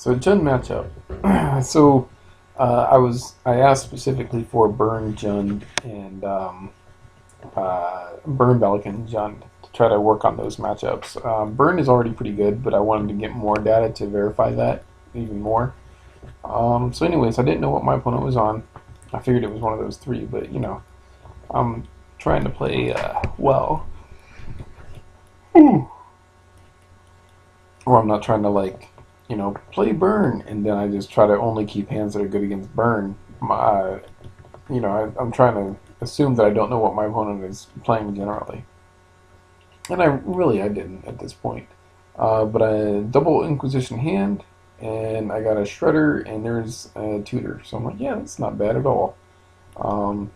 So Jund matchup. so I asked specifically for Burn Jund and Burn Belican Jund to try to work on those matchups. Burn is already pretty good, but I wanted to get more data to verify that even more. So anyways, I didn't know what my opponent was on. I figured it was one of those three, but I'm trying to play well. Ooh. Or I'm not trying to play burn, and then I just try to only keep hands that are good against burn. I'm trying to assume that I don't know what my opponent is playing generally, and I didn't at this point. But I double Inquisition hand, and I got a Shredder, and there's a Tutor. So I'm like, yeah, that's not bad at all. Um,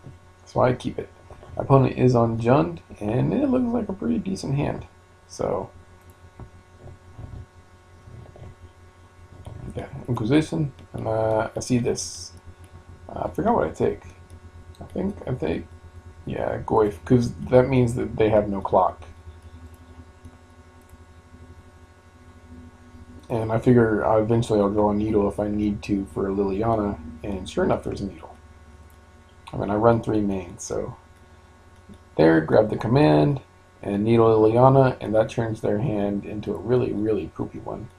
so I keep it. My opponent is on Jund, and it looks like a pretty decent hand. So yeah, Inquisition, and I see this. I forgot what I take. I take, yeah, Goyf, because that means that they have no clock. And I figure eventually I'll draw a needle if I need to for Liliana, and sure enough, there's a needle. I mean, I run 3 mains, so there, grab the command, and needle Liliana, and that turns their hand into a really, really poopy one.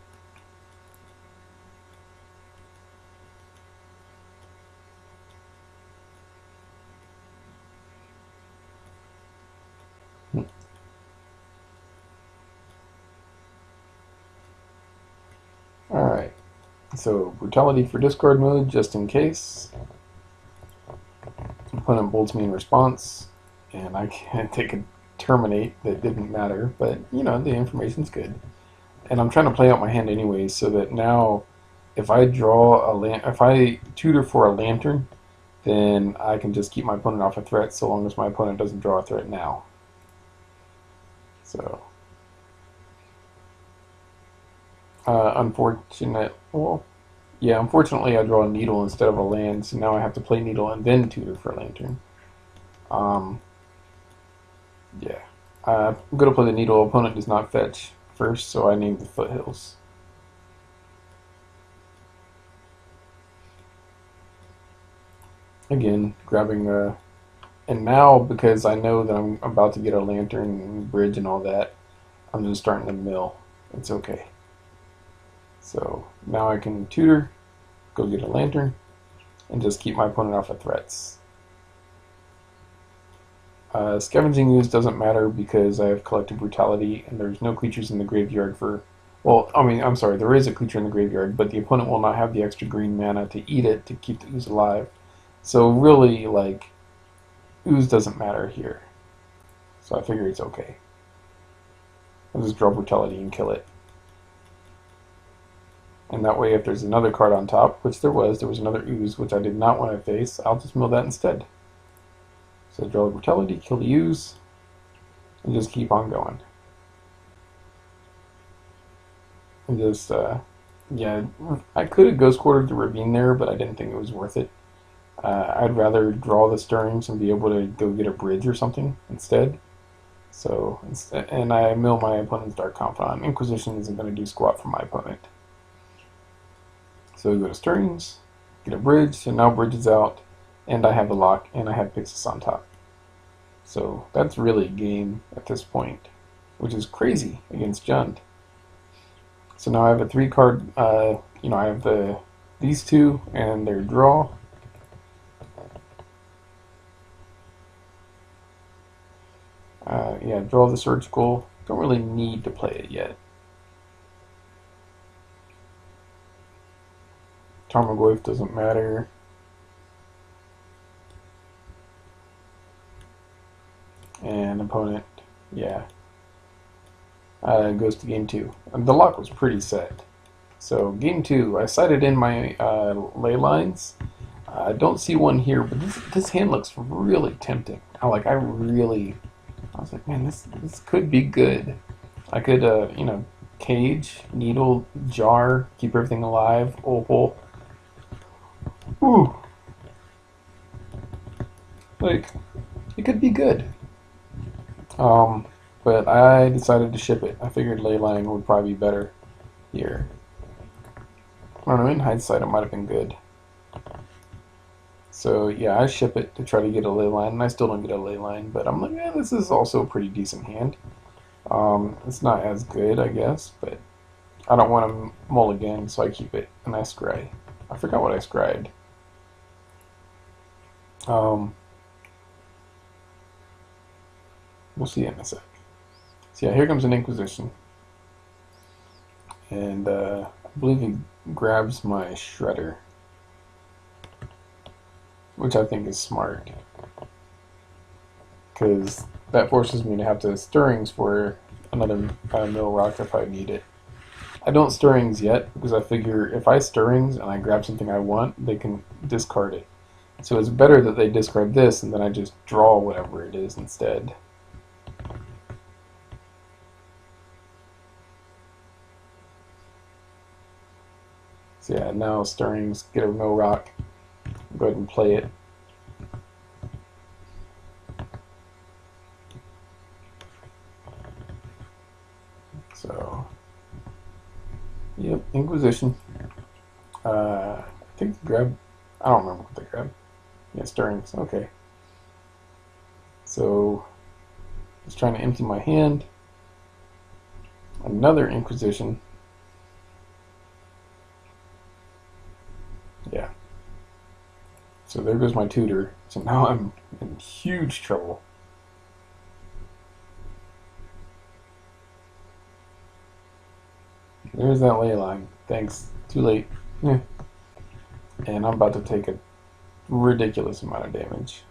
Alright, so Brutality for discard mode, just in case. Opponent bolts me in response, and I can't take a Terminate that didn't matter, but the information's good. And I'm trying to play out my hand anyways, so that now if I if I tutor for a lantern, then I can just keep my opponent off a threat so long as my opponent doesn't draw a threat now. So unfortunately I draw a needle instead of a land, so now I have to play needle and then tutor for a lantern. Um, yeah, I'm gonna play the needle. Opponent does not fetch first, so I named the foothills. Again, grabbing and now because I know that I'm about to get a lantern and bridge and all that, I'm just starting to mill. It's okay. So now I can tutor, go get a lantern, and just keep my opponent off of threats. Scavenging Ooze doesn't matter because I have Collective Brutality and there's no creatures in the graveyard for... Well, I mean, I'm sorry, there is a creature in the graveyard, but the opponent will not have the extra green mana to eat it to keep the Ooze alive. So really, Ooze doesn't matter here. So I figure it's okay. I'll just draw Brutality and kill it. And that way, if there's another card on top, which there was another Ooze, which I did not want to face, I'll just mill that instead. So draw Brutality, kill the Ooze, and just keep on going. And just, yeah, I could have Ghost Quartered the Ravine there, but I didn't think it was worth it. I'd rather draw the Stirrings and be able to go get a bridge or something instead. So, and I mill my opponent's Dark Confidant. Inquisition isn't going to do squat for my opponent. So we go to Stirrings, get a bridge, so now bridge is out, and I have a lock, and I have Pixis on top. So that's really game at this point, which is crazy against Jund. So now I have a 3-card, I have these two and their draw. Yeah, draw the Surgical. Don't really need to play it yet. Tarmogoyf doesn't matter. And opponent, yeah, goes to game 2. And the lock was pretty set. So game 2, I sighted in my ley lines. I don't see one here, but this hand looks really tempting. I was like, man, this could be good. I could, cage, needle, jar, keep everything alive, opal. Ooh. It could be good. But I decided to ship it. I figured Leyline would probably be better here. I don't know, in hindsight, it might have been good. So yeah, I ship it to try to get a ley line, and I still don't get a ley line, but I'm like, yeah, this is also a pretty decent hand. It's not as good, I guess, but I don't want to mulligan, so I keep it, and I scry. I forgot what I scried. We'll see in a sec. So yeah, here comes an Inquisition. And I believe he grabs my Shredder, which I think is smart, because that forces me to have to stirrings for another mill rock if I need it. I don't stirrings yet, because I figure if I stirrings and I grab something I want, they can discard it. So it's better that they discard this, and then I just draw whatever it is instead. So yeah, now stirrings, get a mill rock, go ahead and play it. So, yep, Inquisition. I think grab. I don't remember what they grab. Yeah, stirrings. Okay. So, just trying to empty my hand. Another Inquisition. Yeah. So there goes my tutor. So now I'm in huge trouble. There's that ley line. Thanks. Too late. Yeah. And I'm about to take a ridiculous amount of damage.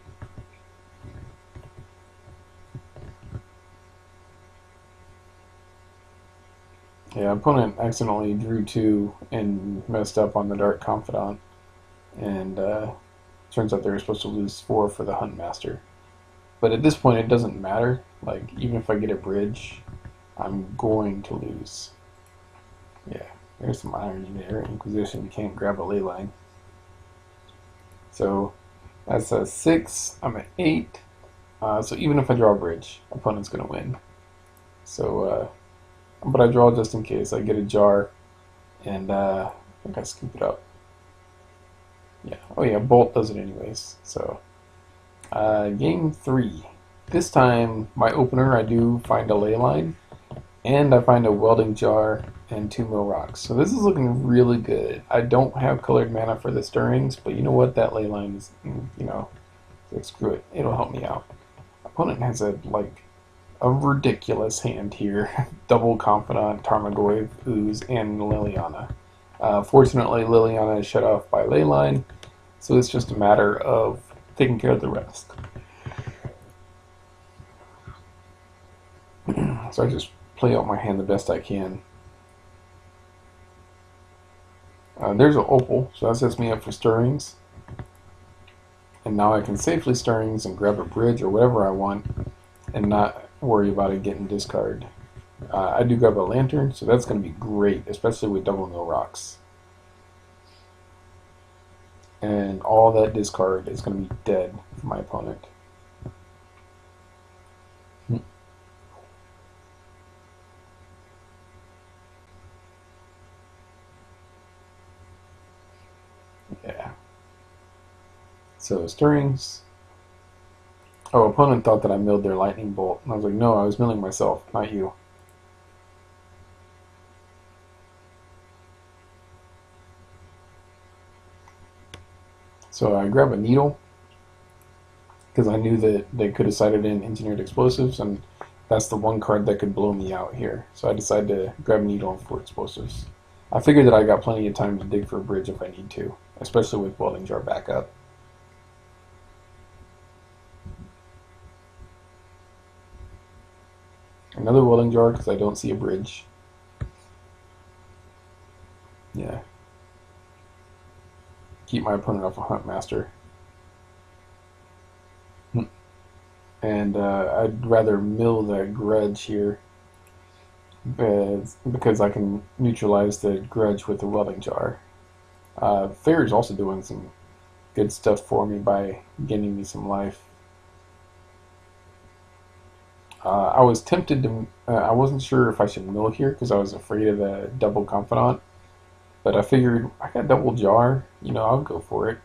Yeah, opponent accidentally drew 2 and messed up on the Dark Confidant. And turns out they were supposed to lose 4 for the Huntmaster. But at this point, it doesn't matter. Like, even if I get a bridge, I'm going to lose. Yeah, there's some irony there. Inquisition, you can't grab a ley line. So that's a 6. I'm at 8. So even if I draw a bridge, opponent's going to win. So, but I draw just in case. I get a jar, and I think I scoop it up. Yeah. Oh yeah, Bolt does it anyways. So, game 3. This time, my opener, I do find a ley line, and I find a welding jar and 2 mill rocks. So this is looking really good. I don't have colored mana for the stirrings, but you know what? That ley line is, like, screw it. It'll help me out. Opponent has a ridiculous hand here. Double Confidant, Tarmogoyf, Ooze, and Liliana. Fortunately, Liliana is shut off by Leyline, so it's just a matter of taking care of the rest. So I just play out my hand the best I can. There's an Opal, so that sets me up for stirrings. And now I can safely stirrings and grab a bridge or whatever I want and not worry about it getting discarded. I do grab a lantern, so that's going to be great, especially with double mill rocks. And all that discard is going to be dead for my opponent. Yeah. So stirrings. Oh, opponent thought that I milled their lightning bolt. And I was like, no, I was milling myself, not you. So I grab a needle because I knew that they could have sided in engineered explosives, and that's the one card that could blow me out here. So I decided to grab a needle for explosives. I figured that I got plenty of time to dig for a bridge if I need to, especially with welding jar backup. Another welding jar because I don't see a bridge. Yeah. Keep my opponent off a Huntmaster. And I'd rather mill the grudge here because I can neutralize the grudge with the welding jar. Fair's also doing some good stuff for me by getting me some life. I was tempted to. I wasn't sure if I should mill here because I was afraid of the double confidant. But I figured I got double jar, I'll go for it.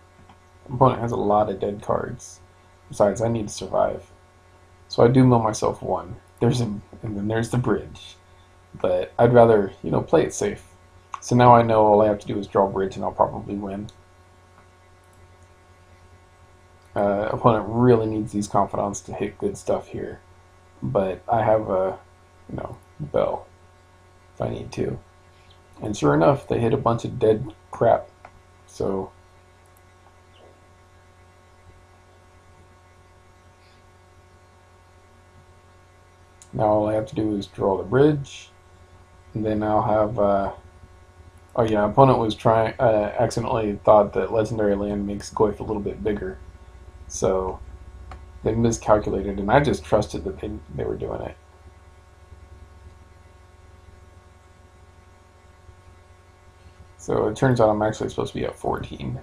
Opponent has a lot of dead cards. Besides, I need to survive. So I do mill myself one. And then there's the bridge. But I'd rather, play it safe. So now I know all I have to do is draw bridge and I'll probably win. Opponent really needs these confidants to hit good stuff here. But I have a, bell if I need to. And sure enough, they hit a bunch of dead crap. So now all I have to do is draw the bridge. And then I'll have, oh yeah, opponent was accidentally thought that Legendary Land makes Goyf a little bit bigger. So they miscalculated, and I just trusted that they were doing it. So it turns out I'm actually supposed to be at 14.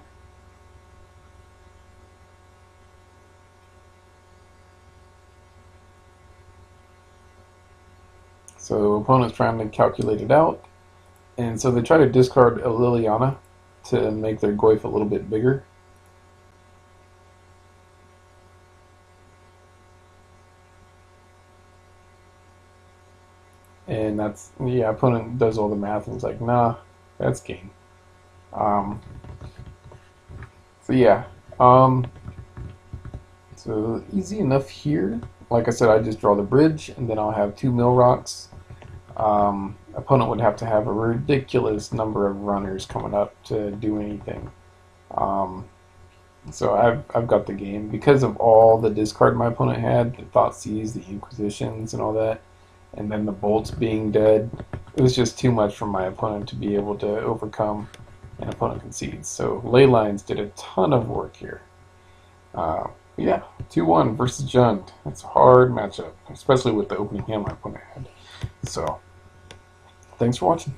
So opponent's trying to calculate it out, and so they try to discard a Liliana to make their Goyf a little bit bigger. And opponent does all the math and is like, nah, that's game. So yeah, so easy enough here. Like I said, I just draw the bridge, and then I'll have 2 mill rocks. Opponent would have to have a ridiculous number of runners coming up to do anything. So I've got the game because of all the discard my opponent had, the Thoughtseize, the Inquisitions, and all that, and then the bolts being dead. It was just too much for my opponent to be able to overcome, and opponent concedes. So Leylines did a ton of work here. Yeah, 2-1 versus Jund. That's a hard matchup, especially with the opening hand my opponent had. So, thanks for watching.